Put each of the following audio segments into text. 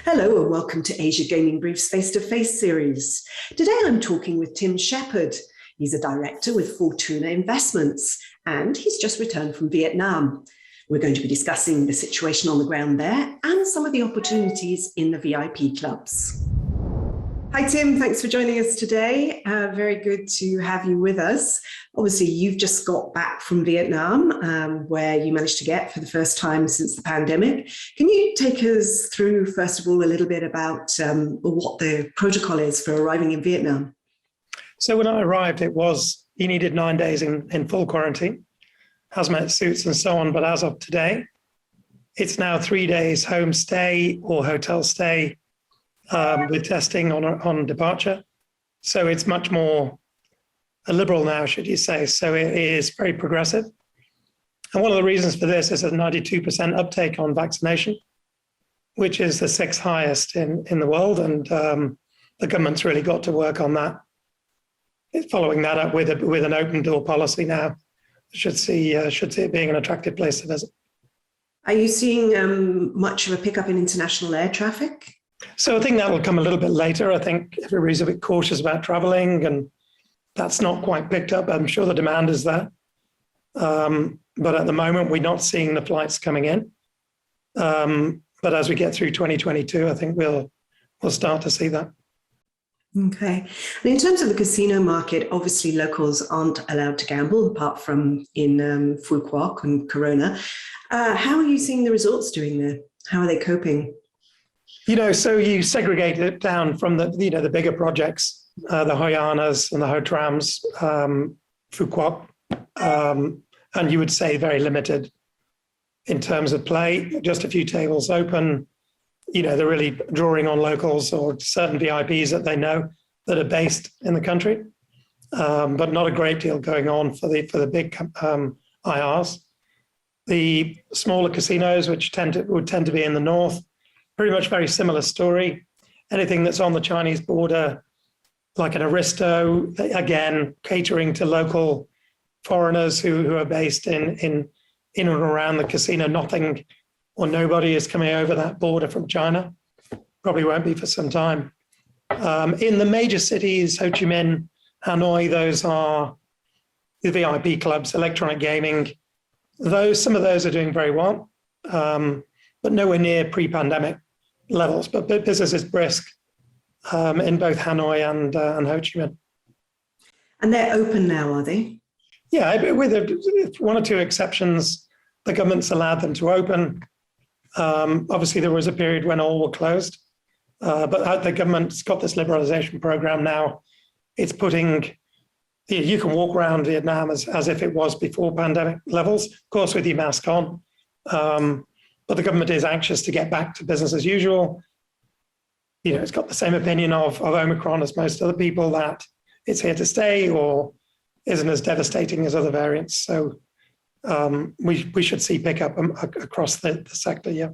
Hello and welcome to Asia Gaming Brief's Face-to-Face series. Today I'm talking with Tim Shepherd. He's a director with Fortuna Investments and he's just returned from Vietnam. We're going to be discussing the situation on the ground there and some of the opportunities in the VIP clubs. Hi Tim, thanks for joining us today. Very good to have you with us. Obviously, you've just got back from Vietnam, where you managed to get for the first time since the pandemic. Can you take us through, first of all, a little bit about what the protocol is for arriving in Vietnam? So when I arrived, you needed 9 days in full quarantine, hazmat suits and so on. But as of today, it's now 3 days home stay or hotel stay with testing on departure. So it's much more liberal now, should you say. So it is very progressive. And one of the reasons for this is a 92% uptake on vaccination, which is the sixth highest in the world. And the government's really got to work on that. It's following that up with an open door policy now. Should see it being an attractive place to visit. Are you seeing much of a pickup in international air traffic? So I think that will come a little bit later. I think everybody's a bit cautious about traveling and that's not quite picked up. I'm sure the demand is there. But at the moment, we're not seeing the flights coming in. But as we get through 2022, I think we'll start to see that. Okay. And in terms of the casino market, obviously locals aren't allowed to gamble apart from in Phu Quoc and Corona. How are you seeing the resorts doing there? How are they coping? So you segregate it down from the bigger projects, the Hoi Anas and the Ho Trams, Phu Quoc, and you would say very limited in terms of play, just a few tables open. They're really drawing on locals or certain VIPs that they know that are based in the country, but not a great deal going on for the big IRs. The smaller casinos, which would tend to be in the north, pretty much very similar story. Anything that's on the Chinese border, like an Aristo, again, catering to local foreigners who are based in and around the casino. Nothing or nobody is coming over that border from China. Probably won't be for some time. In the major cities, Ho Chi Minh, Hanoi, those are the VIP clubs, electronic gaming. Some of those are doing very well, but nowhere near pre-pandemic levels. But business is brisk in both Hanoi and Ho Chi Minh. And they're open now, are they? Yeah, with one or two exceptions, the government's allowed them to open. Obviously, there was a period when all were closed, but the government's got this liberalization program now. It's putting, you can walk around Vietnam as if it was before pandemic levels, of course, with your mask on. But the government is anxious to get back to business as usual. It's got the same opinion of Omicron as most other people, that it's here to stay or isn't as devastating as other variants. So we should see pickup across the sector, yeah.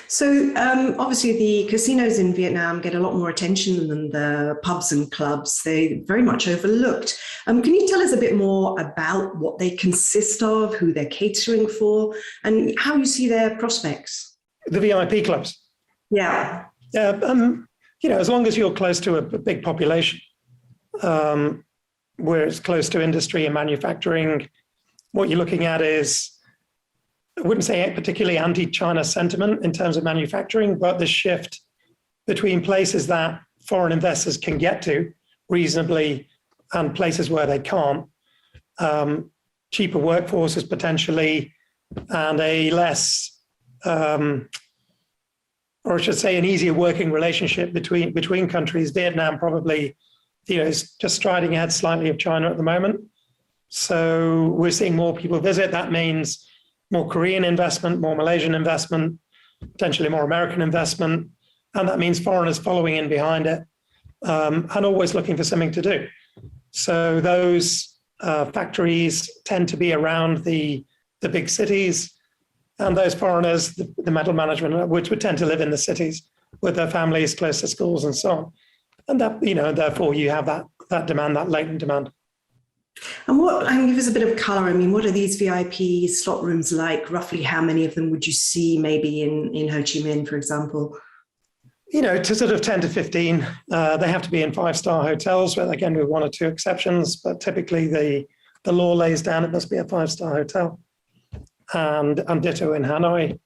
So obviously the casinos in Vietnam get a lot more attention than the pubs and clubs. They're very much overlooked. Can you tell us a bit more about what they consist of, who they're catering for, and how you see their prospects? The VIP clubs? Yeah. Yeah, as long as you're close to a big population, where it's close to industry and manufacturing, what you're looking at is, I wouldn't say particularly anti-China sentiment in terms of manufacturing, but the shift between places that foreign investors can get to reasonably and places where they can't, cheaper workforces potentially, and a less, or I should say an easier working relationship between countries. Vietnam probably, is just striding ahead slightly of China at the moment. So we're seeing more people visit. That means more Korean investment, more Malaysian investment, potentially more American investment. And that means foreigners following in behind it and always looking for something to do. So those factories tend to be around the big cities, and those foreigners, the middle management, which would tend to live in the cities with their families close to schools and so on. And that, therefore you have that demand, that latent demand. And give us a bit of color. What are these VIP slot rooms like? Roughly how many of them would you see maybe in Ho Chi Minh, for example? To sort of 10 to 15. They have to be in 5-star hotels, well, again, with one or two exceptions, but typically the law lays down it must be a 5-star hotel. And ditto in Hanoi.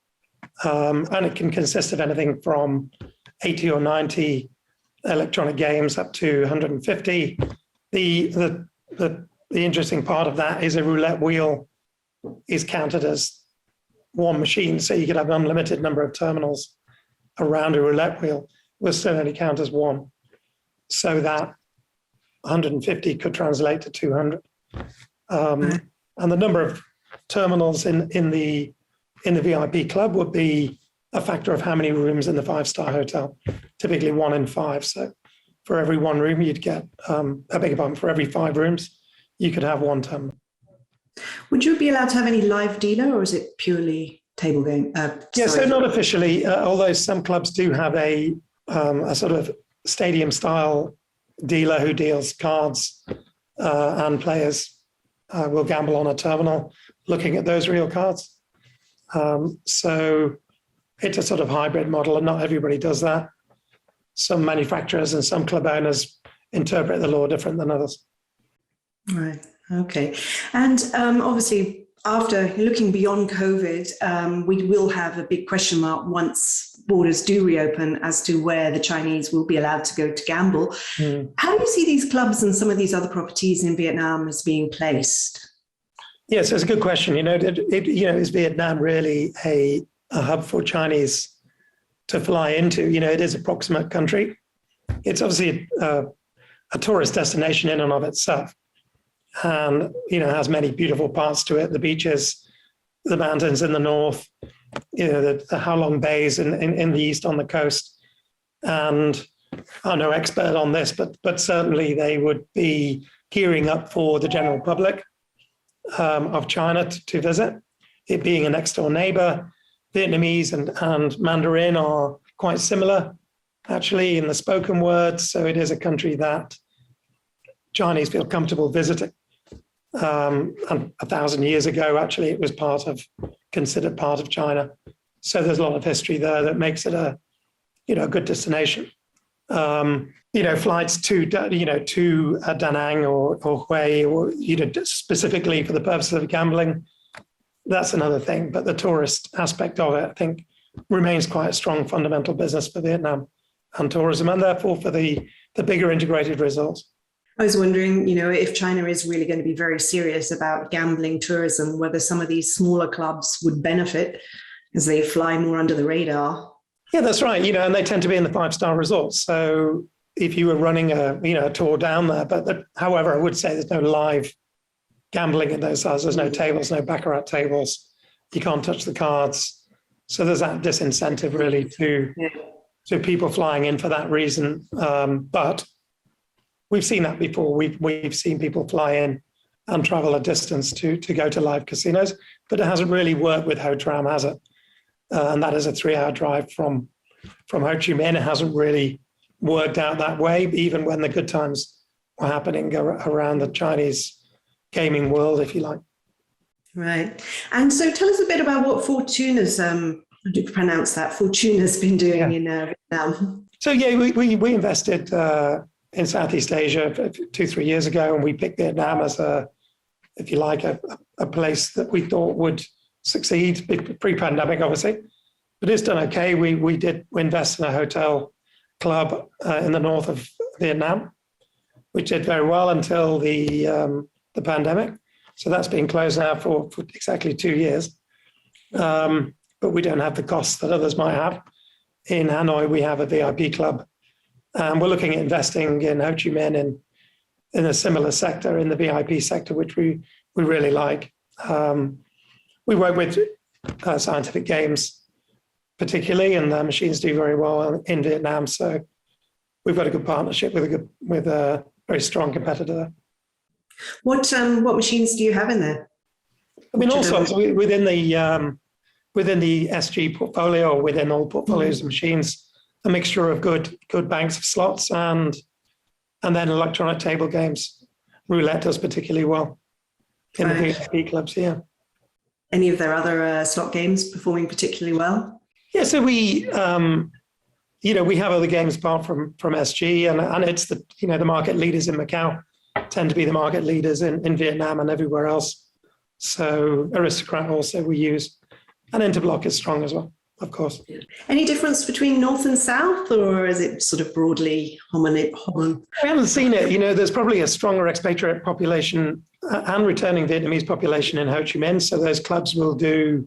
And it can consist of anything from 80 or 90 electronic games up to 150. The interesting part of that is a roulette wheel is counted as one machine. So you could have an unlimited number of terminals around a roulette wheel, will still only count as one. So that 150 could translate to 200. And the number of terminals in the VIP club would be a factor of how many rooms in the 5-star hotel, typically 1 in 5. So for every one room, you'd get, for every 5 rooms, you could have one terminal. Would you be allowed to have any live dealer, or is it purely table game? So not officially, although some clubs do have a sort of stadium-style dealer who deals cards, and players will gamble on a terminal looking at those real cards. So it's a sort of hybrid model, and not everybody does that. Some manufacturers and some club owners interpret the law different than others. Right. Okay. And obviously, after looking beyond COVID, we will have a big question mark once borders do reopen as to where the Chinese will be allowed to go to gamble. How do you see these clubs and some of these other properties in Vietnam as being placed? Yes, it's a good question. Is Vietnam really a hub for Chinese to fly into? It is a proximate country. It's obviously a tourist destination in and of itself. And, has many beautiful parts to it, the beaches, the mountains in the north, the Halong Bays in the east on the coast. And I'm no expert on this, but certainly they would be gearing up for the general public of China to visit. It being a next door neighbor, Vietnamese and Mandarin are quite similar, actually, in the spoken word. So it is a country that Chinese feel comfortable visiting. And 1,000 years ago, actually, it was considered part of China. So there's a lot of history there that makes it a good destination. Flights to Da Nang or Hue, or specifically for the purpose of gambling, that's another thing. But the tourist aspect of it, I think, remains quite a strong fundamental business for Vietnam and tourism, and therefore for the bigger integrated resorts. I was wondering, if China is really going to be very serious about gambling tourism, whether some of these smaller clubs would benefit as they fly more under the radar. Yeah, that's right. And they tend to be in the 5-star resorts. So if you were running a tour down there, but however, I would say there's no live gambling in those sites. There's no tables, no baccarat tables. You can't touch the cards. So there's that disincentive really to people flying in for that reason. But we've seen that before. We've seen people fly in and travel a distance to go to live casinos, but it hasn't really worked with Ho Chi Minh, has it? And that is a 3-hour drive from Ho Chi Minh. It hasn't really worked out that way, even when the good times were happening around the Chinese gaming world, if you like. Right. And so tell us a bit about what Fortuna's, how do you pronounce that? Fortuna's been doing in Vietnam. So we invested in Southeast Asia 2-3 years ago, and we picked Vietnam as a place that we thought would succeed pre-pandemic, obviously, but it's done okay. We invest in a hotel club in the north of Vietnam, which did very well until the pandemic. So that's been closed now for exactly 2 years. But we don't have the costs that others might have. In Hanoi, we have a VIP club. And we're looking at investing in Ho Chi Minh in a similar sector, in the VIP sector, which we really like. We work with Scientific Games particularly, and the machines do very well in Vietnam. So we've got a good partnership with a very strong competitor there. What machines do you have in there? I mean, also within the SG portfolio, or within all portfolios of machines, a mixture of good banks of slots and then electronic table games. Roulette does particularly well in the VIP clubs here. Any of their other slot games performing particularly well? Yeah, so we we have other games apart from SG, and it's the market leaders in Macau tend to be the market leaders in Vietnam and everywhere else. So Aristocrat also we use, and Interblock is strong as well, of course. Any difference between North and South, or is it sort of broadly homonym? We haven't seen it. There's probably a stronger expatriate population and returning Vietnamese population in Ho Chi Minh, so those clubs will do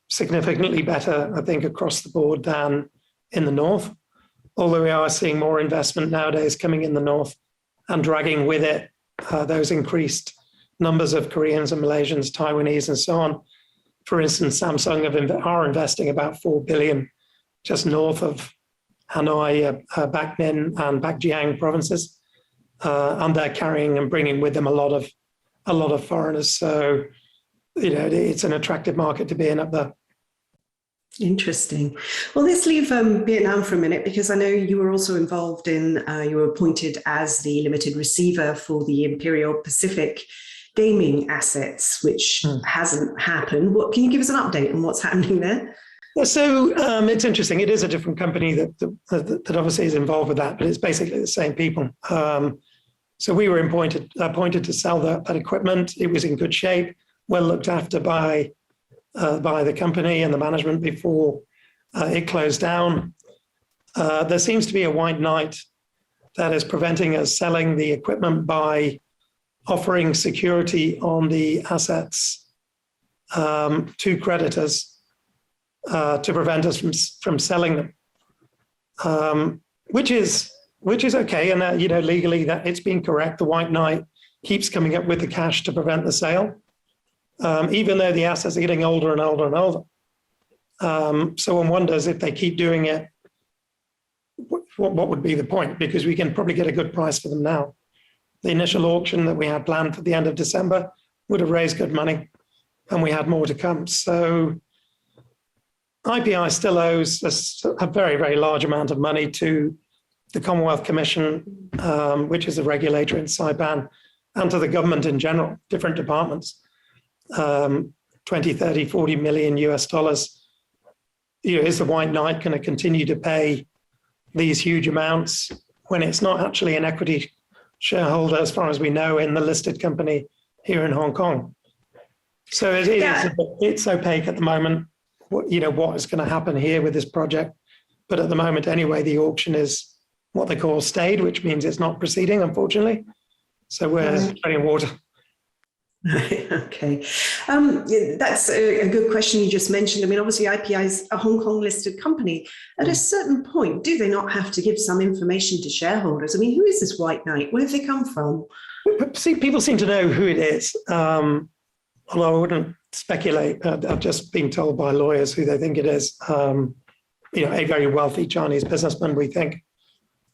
significantly better, I think, across the board than in the North. Although we are seeing more investment nowadays coming in the North and dragging with it those increased numbers of Koreans and Malaysians, Taiwanese, and so on. For instance, Samsung are investing about 4 billion just north of Hanoi, Bac Ninh, and Bac Giang provinces, and they're carrying and bringing with them a lot of foreigners. So, it's an attractive market to be in up there. Interesting. Well, let's leave Vietnam for a minute, because I know you were also involved in, you were appointed as the limited receiver for the Imperial Pacific gaming assets, which hasn't happened. Can you give us an update on what's happening there? Yeah, so it's interesting. It is a different company that obviously is involved with that, but it's basically the same people. So we were appointed to sell that equipment. It was in good shape, well looked after by the company and the management before it closed down. There seems to be a white knight that is preventing us selling the equipment by offering security on the assets to creditors to prevent us from selling them, which is okay. And legally that it's been correct. The white knight keeps coming up with the cash to prevent the sale, even though the assets are getting older and older and older. So one wonders, if they keep doing it, what would be the point? Because we can probably get a good price for them now. The initial auction that we had planned for the end of December would have raised good money, and we had more to come. So IPI still owes a very, very large amount of money to the Commonwealth Commission, which is a regulator in Saipan, and to the government in general, different departments, 20, 30, 40 million US dollars. Is the white knight going to continue to pay these huge amounts when it's not actually an equity shareholder, as far as we know, in the listed company here in Hong Kong? So it's opaque at the moment, what is going to happen here with this project. But at the moment, anyway, the auction is what they call stayed, which means it's not proceeding, unfortunately. So we're treading water. Okay. That's a good question you just mentioned. I mean, obviously IPI is a Hong Kong listed company. At a certain point, do they not have to give some information to shareholders? I mean, who is this white knight? Where have they come from? See, people seem to know who it is. Although I wouldn't speculate. I've just been told by lawyers who they think it is. A very wealthy Chinese businessman, we think,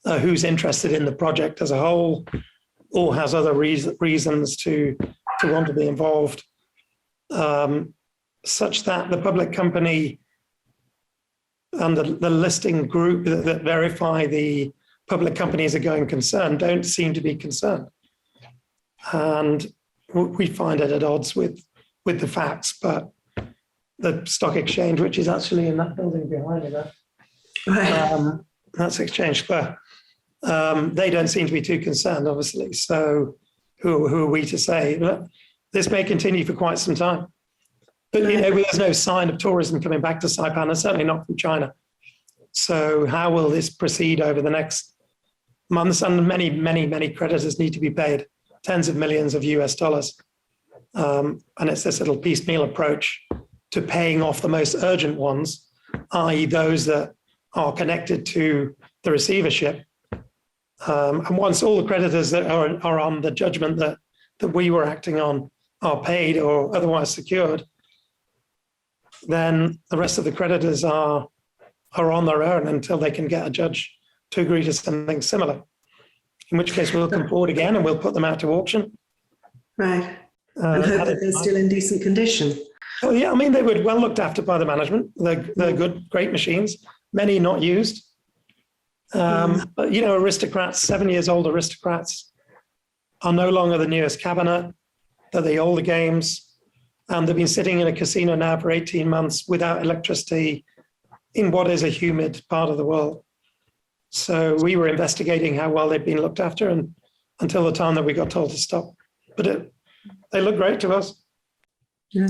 who's interested in the project as a whole, or has other reasons to want to be involved, such that the public company and the listing group that verify the public companies are going concern don't seem to be concerned. And we find it at odds with the facts, but the stock exchange, which is actually in that building behind me there, Right. That's Exchange Square, they don't seem to be too concerned, obviously. So who are we to say? But this may continue for quite some time. But there's no sign of tourism coming back to Saipan, and certainly not from China. So how will this proceed over the next months? And many, many, many creditors need to be paid, tens of millions of US dollars. And it's this little piecemeal approach to paying off the most urgent ones, i.e. those that are connected to the receivership. And once all the creditors that are on the judgment that we were acting on are paid or otherwise secured, then the rest of the creditors are on their own until they can get a judge to agree to something similar. In which case we'll come forward again and we'll put them out to auction. Right. And hope that they're still in decent condition. Oh yeah, I mean, they were well looked after by the management. They're good, great machines, many not used. But aristocrats, 7 years old aristocrats, are no longer the newest cabinet. They're the older games. And they've been sitting in a casino now for 18 months without electricity in what is a humid part of the world. So we were investigating how well they'd been looked after, and until the time that we got told to stop. But they look great to us. Yeah.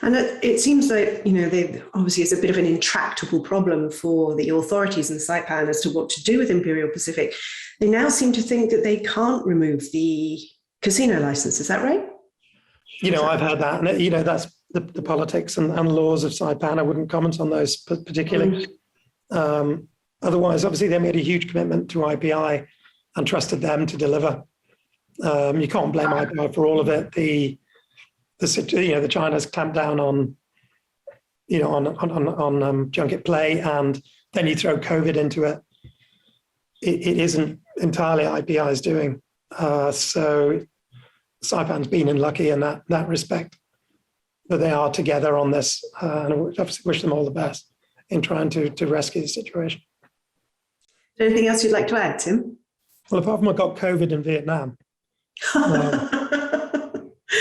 And it seems like, they obviously it's a bit of an intractable problem for the authorities in Saipan as to what to do with Imperial Pacific. They now seem to think that they can't remove the casino license. Is that right? I've heard that. And, that's the politics and laws of Saipan. I wouldn't comment on those particularly. Otherwise, obviously, they made a huge commitment to IPI and trusted them to deliver. You can't blame IPI for all of it. The China's clamped down on junket play, and then you throw COVID into it. It isn't entirely IPI's doing. So Saipan's been unlucky in that respect, but they are together on this, and I obviously wish them all the best in trying to rescue the situation. Anything else you'd like to add, Tim? Well, apart from I got COVID in Vietnam.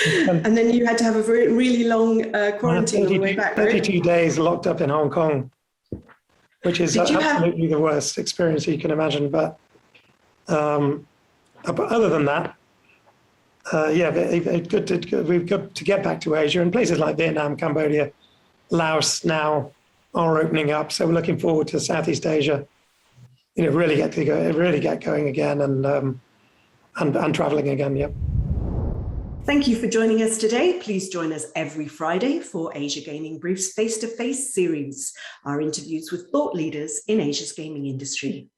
And then you had to have a really long quarantine on the way back, right? 32 days locked up in Hong Kong, which is absolutely the worst experience you can imagine. But other than that, we've got to get back to Asia, and places like Vietnam, Cambodia, Laos now are opening up. So we're looking forward to Southeast Asia, really get going again and traveling again. Yep. Thank you for joining us today. Please join us every Friday for Asia Gaming Brief's face-to-face series, our interviews with thought leaders in Asia's gaming industry.